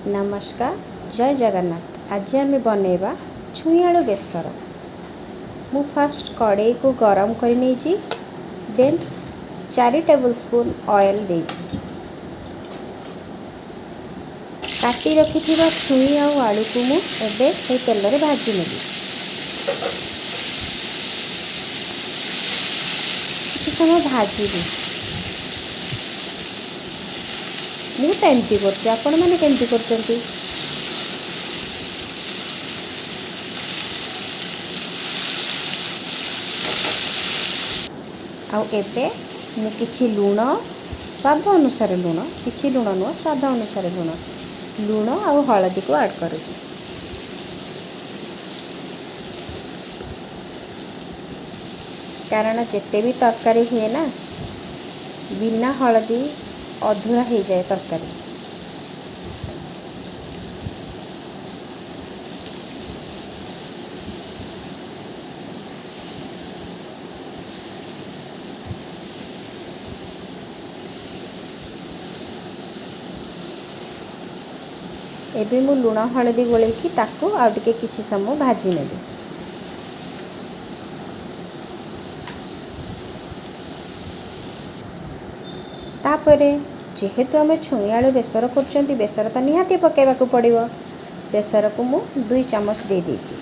नमस्कार जय जगन्नाथ। आज आम बनैबा छुई आलू बेसर। मु फास्ट कड़े को गरम कर देन 4 टेबल स्पून ऑयल दे काटी रखि छुई आलू को मुझे से तेल रे भाजी नेबी। किसी समय भाजी मु तो एमती कर आपण मैंने केमती कर आबे मु किछि लूण स्वाद अनुसार लूण किछि लूण नुह स्वाद अनुसार लूण आउ हलदी को ऐड करूँ। कारण जिते भी तरकारी हुए ना बिना हलदी अधूरा हो जाए तरकारी। एबे मु लूण हलदी गोलेकी ताकू आउ टिके किछि समय भाजी नेबी। तापरे जेहेतु आम छुई आलू बेसर कर बेसर तो निहाती पकेबा को पड़िबो। बेसर को मु 2 चम्मच दे देछि।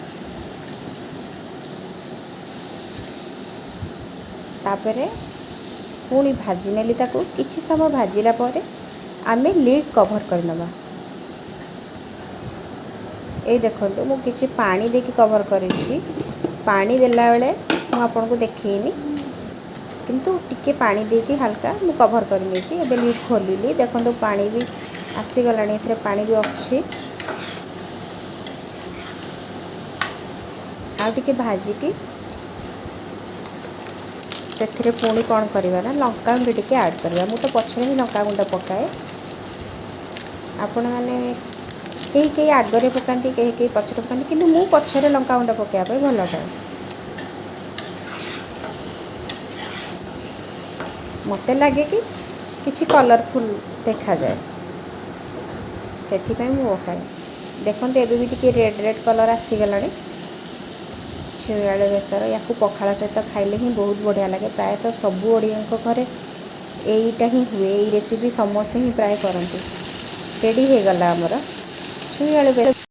तापरे पुणी भाजी नेली ताकू किछि समय भाजिला परे आमे लिड कवर करनबा। ए देखंतु मु किछि पानी देकी कवर करिछि। पानी देला बेले मु आपन को देखैनी किंतु टिके पानी देकी हल्का मु कवर कर लेछि। एबे लिड खोलिली देखंतु पानी भी आसी गलानी एथरे पानी भी अछि। आ टिके भाजी की सेथरे पुणी कोन करबा ना लंका गुंड टिके ऐड करबा। मु तो पछरे ही लंका गुंड पकाए। आपण माने कई आगरे पकाती कई पछरे पकाती किंतु मु पछरे लंका गुंड पकाया पे भल पाए। मत लगे कि किसी कलरफुल देखा जाए से मु पकाए। देखते एबे भी टिके रेड रेड कलर आसीगला। छुई आलू बेसर या पखाड़ सहित खाइले ही बहुत बढ़िया लगे। प्रायतः सबू ओडिया घरे यहीटा ही हुए। ये रेसिपी समस्ते ही प्राय करती। रेडी हो गला आमर छुई आलू बेसर।